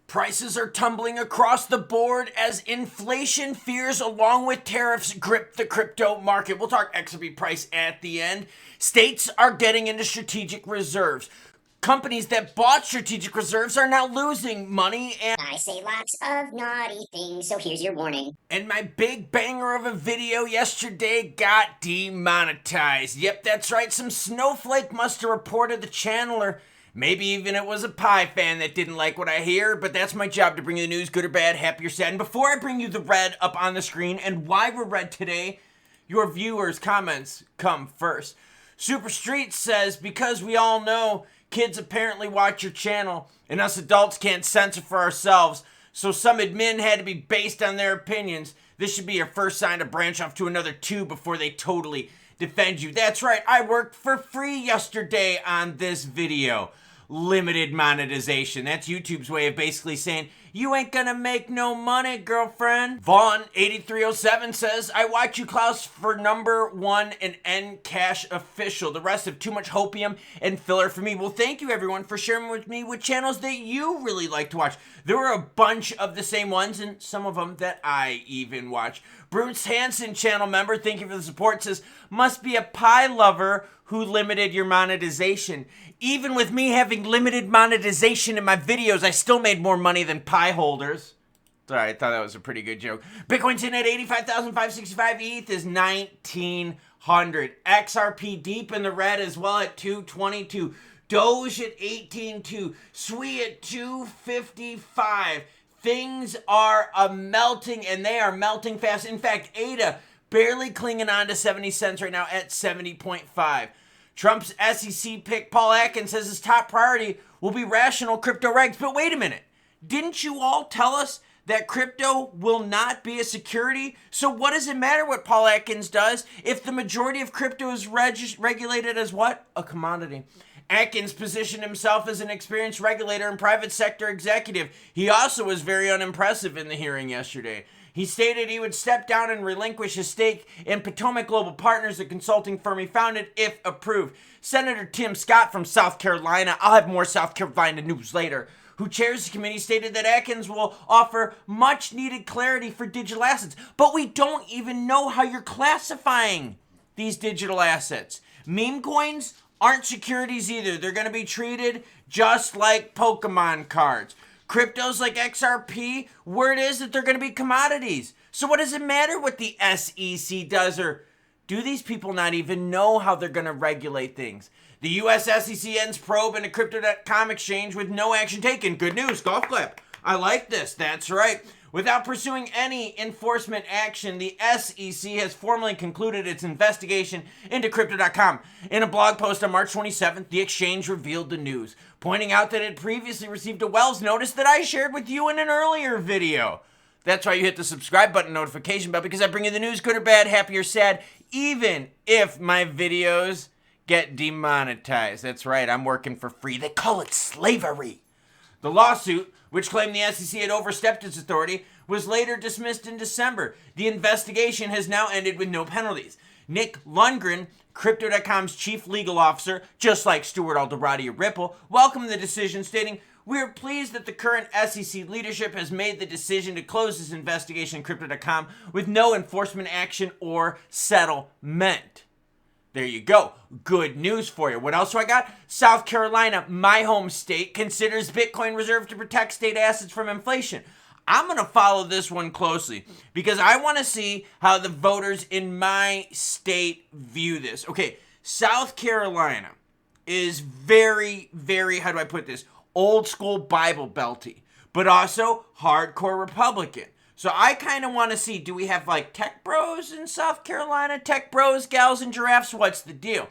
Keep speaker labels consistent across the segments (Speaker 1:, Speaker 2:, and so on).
Speaker 1: Prices are tumbling across the board as inflation fears along with tariffs grip the crypto market. We'll talk XRP price at the end. States are getting into strategic reserves. Companies that bought strategic reserves are now losing money, and
Speaker 2: I say lots of naughty things, so here's your warning.
Speaker 1: And my big banger of a video yesterday got demonetized. Yep, that's right, some snowflake must have reported the channel, or maybe even it was a Pi fan that didn't like what I hear, but that's my job, to bring you the news, good or bad, happy or sad. And before I bring you the red up on the screen and why we're red today, your viewers' comments come first. Super Street says, because we all know kids apparently watch your channel and us adults can't censor for ourselves, so some admin had to be based on their opinions. This should be your first sign to branch off to another tube before they totally defend you. That's right, I worked for free yesterday on this video. Limited monetization. That's YouTube's way of basically saying, you ain't gonna make no money, girlfriend. Vaughn8307 says, I watch you, Klaus, for number one and N Cash official. The rest have too much hopium and filler for me. Well, thank you, everyone, for sharing with me with channels that you really like to watch. There were a bunch of the same ones, and some of them that I even watch. Bruce Hansen, channel member, thank you for the support, says, must be a pie lover who limited your monetization. Even with me having limited monetization in my videos, I still made more money than pie holders. Sorry, I thought that was a pretty good joke. Bitcoin's in at 85,565. ETH is 1,900. XRP deep in the red as well at 222. Doge at 18.2. SWI at 255. Things are melting, and they are melting fast. In fact, ADA barely clinging on to 70 cents right now at 70.5. Trump's SEC pick, Paul Atkins, says his top priority will be rational crypto regs. But wait a minute. Didn't you all tell us that crypto will not be a security? So what does it matter what Paul Atkins does if the majority of crypto is regulated as what? A commodity. Atkins positioned himself as an experienced regulator and private sector executive. He also was very unimpressive in the hearing yesterday. He stated he would step down and relinquish his stake in Potomac Global Partners, the consulting firm he founded, if approved. Senator Tim Scott from South Carolina, I'll have more South Carolina news later, who chairs the committee, stated that Atkins will offer much needed clarity for digital assets. But we don't even know how you're classifying these digital assets. Meme coins aren't securities either. They're going to be treated just like Pokemon cards. Cryptos like XRP, word is that they're going to be commodities. So what does it matter what the SEC does, or do these people not even know how they're going to regulate things? The U.S. SEC ends probe into Crypto.com exchange with no action taken. Good news, golf clap. I like this, that's right. Without pursuing any enforcement action, the SEC has formally concluded its investigation into Crypto.com. In a blog post on March 27th, the exchange revealed the news, pointing out that it previously received a Wells notice that I shared with you in an earlier video. That's why you hit the subscribe button, notification bell, because I bring you the news, good or bad, happy or sad, even if my videos get demonetized. That's right, I'm working for free. They call it slavery. The lawsuit, which claimed the SEC had overstepped its authority, was later dismissed in December. The investigation has now ended with no penalties. Nick Lundgren, Crypto.com's chief legal officer, just like Stuart Alderati of Ripple, welcomed the decision, stating, "We are pleased that the current SEC leadership has made the decision to close this investigation in Crypto.com with no enforcement action or settlement." There you go. Good news for you. What else do I got? South Carolina, my home state, considers Bitcoin reserve to protect state assets from inflation. I'm going to follow this one closely because I want to see how the voters in my state view this. Okay, South Carolina is very, very, how do I put this? Old school Bible belty, but also hardcore Republican. So I kind of want to see, do we have like tech bros in South Carolina? Tech bros, gals, and giraffes? What's the deal?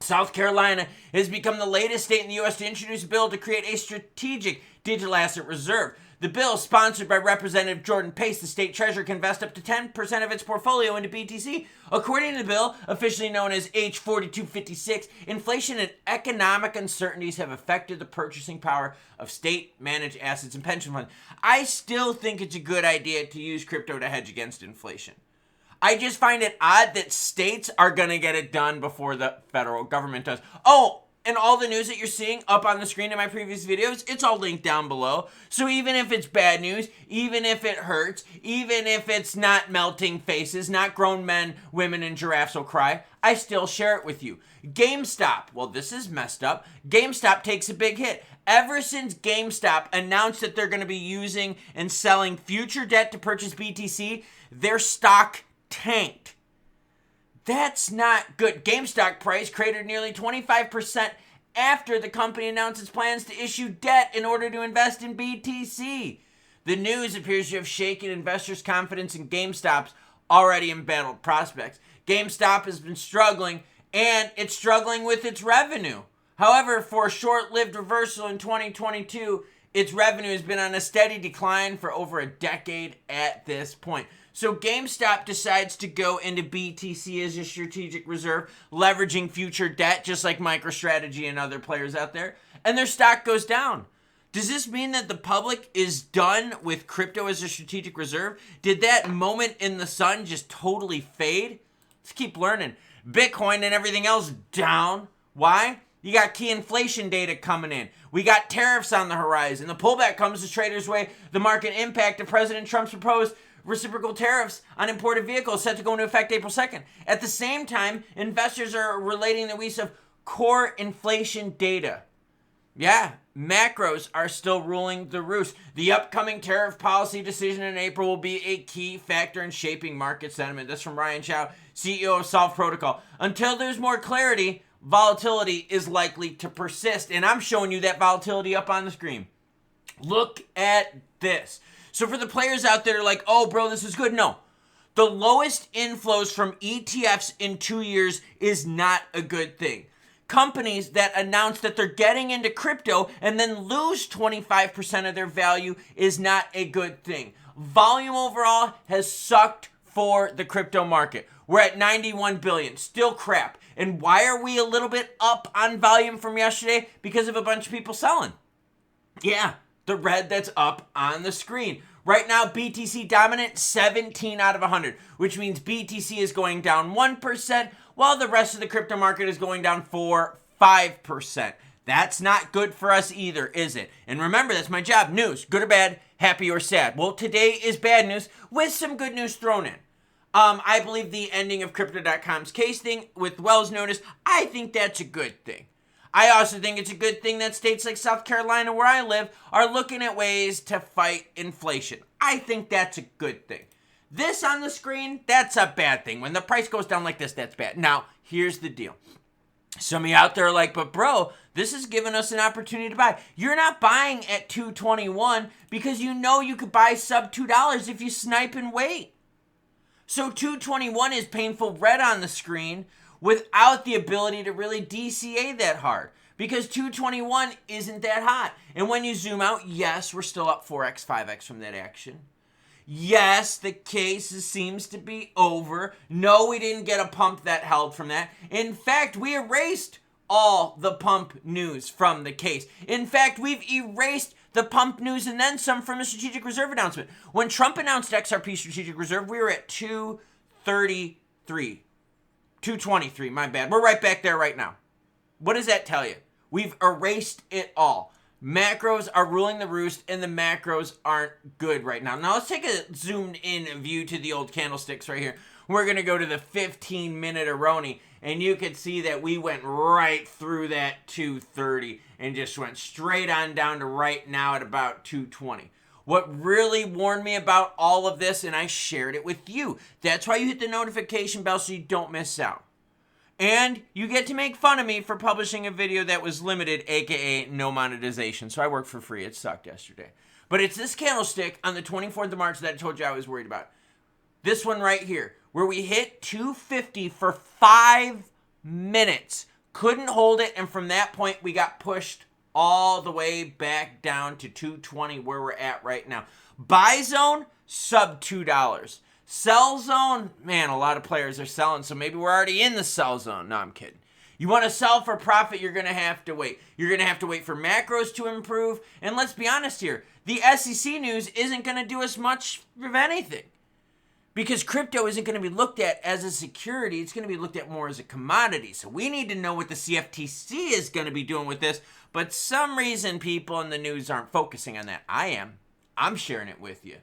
Speaker 1: South Carolina has become the latest state in the U.S. to introduce a bill to create a strategic digital asset reserve. The bill, sponsored by Representative Jordan Pace, the state treasurer can invest up to 10% of its portfolio into BTC. According to the bill, officially known as H4256, inflation and economic uncertainties have affected the purchasing power of state-managed assets and pension funds. I still think it's a good idea to use crypto to hedge against inflation. I just find it odd that states are going to get it done before the federal government does. Oh, And all the news that you're seeing up on the screen in my previous videos, it's all linked down below. So even if it's bad news, even if it hurts, even if it's not melting faces, not grown men, women, and giraffes will cry, I still share it with you. GameStop, well, this is messed up. GameStop takes a big hit. Ever since GameStop announced that they're going to be using and selling future debt to purchase BTC, their stock tanked. That's not good. GameStop price cratered nearly 25% after the company announced its plans to issue debt in order to invest in BTC. The news appears to have shaken investors' confidence in GameStop's already embattled prospects. GameStop has been struggling, and it's struggling with its revenue. However, for a short-lived reversal in 2022, its revenue has been on a steady decline for over a decade at this point. So GameStop decides to go into BTC as a strategic reserve, leveraging future debt, just like MicroStrategy and other players out there, and their stock goes down. Does this mean that the public is done with crypto as a strategic reserve? Did that moment in the sun just totally fade? Let's keep learning. Bitcoin and everything else down. Why? You got key inflation data coming in. We got tariffs on the horizon. The pullback comes as traders weigh the market impact of President Trump's proposed reciprocal tariffs on imported vehicles set to go into effect April 2nd. At the same time, investors are relating the weeks of core inflation data. Yeah, macros are still ruling the roost. The upcoming tariff policy decision in April will be a key factor in shaping market sentiment. That's from Ryan Chow, CEO of Solve Protocol. Until there's more clarity, volatility is likely to persist. And I'm showing you that volatility up on the screen. Look at this. So for the players out there like, oh, bro, this is good. No. The lowest inflows from ETFs in 2 years is not a good thing. Companies that announce that they're getting into crypto and then lose 25% of their value is not a good thing. Volume overall has sucked for the crypto market. We're at 91 billion, still crap. And why are we a little bit up on volume from yesterday? Because of a bunch of people selling. Yeah, the red that's up on the screen. Right now, BTC dominant, 17 out of 100, which means BTC is going down 1%, while the rest of the crypto market is going down 5%. That's not good for us either, is it? And remember, that's my job. News, good or bad, happy or sad. Well, today is bad news with some good news thrown in. I believe the ending of Crypto.com's case thing with Wells notice, I think that's a good thing. I also think it's a good thing that states like South Carolina, where I live, are looking at ways to fight inflation. I think that's a good thing. This on the screen, that's a bad thing. When the price goes down like this, that's bad. Now, here's the deal. Some of you out there are like, but bro, this is giving us an opportunity to buy. You're not buying at $2.21 because you know you could buy sub $2 if you snipe and wait. So $2.21 is painful red on the screen without the ability to really DCA that hard because $2.21 isn't that hot. And when you zoom out, yes, we're still up 4x, 5x from that action. Yes, the case seems to be over. No, we didn't get a pump that held from that. In fact, we erased all the pump news from the case. In fact, we've erased the pump news and then some from a strategic reserve announcement. When Trump announced XRP strategic reserve, we were at 233. 223, my bad. We're right back there right now. What does that tell you? We've erased it all. Macros are ruling the roost, and the macros aren't good right now. Now, let's take a zoomed-in view to the old candlesticks right here. We're going to go to the 15-minute Aroni, and you can see that we went right through that 230 and just went straight on down to right now at about 220. What really warned me about all of this, and I shared it with you. That's why you hit the notification bell so you don't miss out. And you get to make fun of me for publishing a video that was limited, aka no monetization. So I worked for free. It sucked yesterday. But it's this candlestick on the 24th of March that I told you I was worried about. This one right here, where we hit 250 for 5 minutes. Couldn't hold it, and from that point, we got pushed all the way back down to 220, where we're at right now. Buy zone, sub $2. Sell zone, man, a lot of players are selling, so maybe we're already in the sell zone. No, I'm kidding. You want to sell for profit, you're going to have to wait. You're going to have to wait for macros to improve. And let's be honest here, the SEC news isn't going to do us much of anything. Because crypto isn't going to be looked at as a security. It's going to be looked at more as a commodity. So we need to know what the CFTC is going to be doing with this. But some reason people in the news aren't focusing on that. I am. I'm sharing it with you.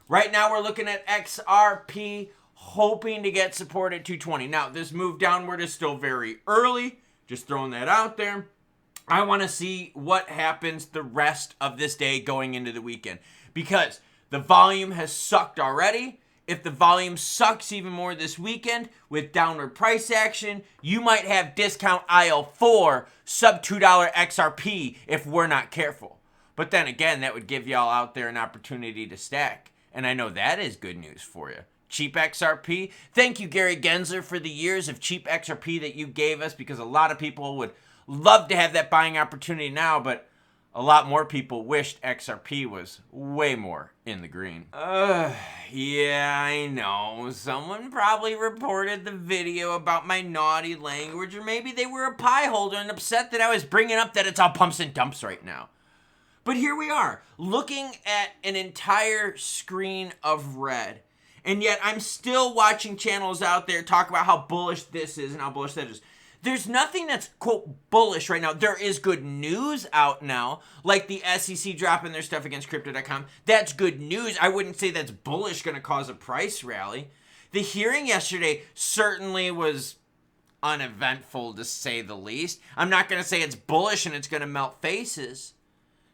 Speaker 1: Right now we're looking at XRP, hoping to get support at 220. Now this move downward is still very early. Just throwing that out there. I want to see what happens the rest of this day going into the weekend. Because the volume has sucked already. If the volume sucks even more this weekend with downward price action, you might have discount aisle 4 sub $2 XRP if we're not careful. But then again, that would give y'all out there an opportunity to stack. And I know that is good news for you. Cheap XRP. Thank you, Gary Gensler, for the years of cheap XRP that you gave us, because a lot of people would love to have that buying opportunity now, but a lot more people wished XRP was way more in the green. Yeah, I know. Someone probably reported the video about my naughty language, or maybe they were a pie holder and upset that I was bringing up that it's all pumps and dumps right now. But here we are, looking at an entire screen of red. And yet I'm still watching channels out there talk about how bullish this is and how bullish that is. There's nothing that's, quote, bullish right now. There is good news out now, like the SEC dropping their stuff against Crypto.com. That's good news. I wouldn't say that's bullish going to cause a price rally. The hearing yesterday certainly was uneventful, to say the least. I'm not going to say it's bullish and it's going to melt faces.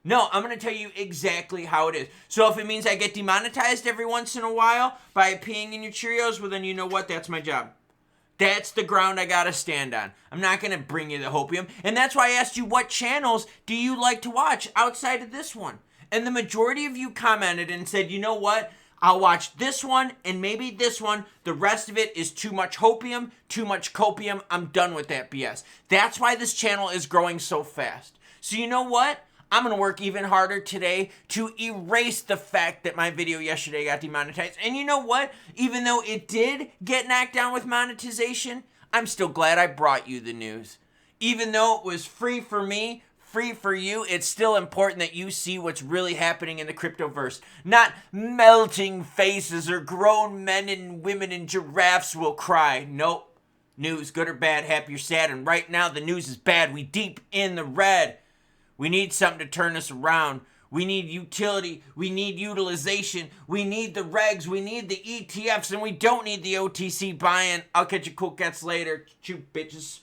Speaker 1: No, I'm going to tell you exactly how it is. So if it means I get demonetized every once in a while by peeing in your Cheerios, well then you know what? That's my job. That's the ground I got to stand on. I'm not going to bring you the hopium. And that's why I asked you, what channels do you like to watch outside of this one? And the majority of you commented and said, you know what? I'll watch this one and maybe this one. The rest of it is too much hopium, too much copium. I'm done with that BS. That's why this channel is growing so fast. So you know what? I'm going to work even harder today to erase the fact that my video yesterday got demonetized. And you know what? Even though it did get knocked down with monetization, I'm still glad I brought you the news. Even though it was free for me, free for you, it's still important that you see what's really happening in the cryptoverse. Not melting faces or grown men and women and giraffes will cry. Nope. News, good or bad, happy or sad. And right now the news is bad. We deep in the red. We need something to turn us around. We need utility. We need utilization. We need the regs. We need the ETFs. And we don't need the OTC buy-in. I'll catch you cool cats later. Chew bitches.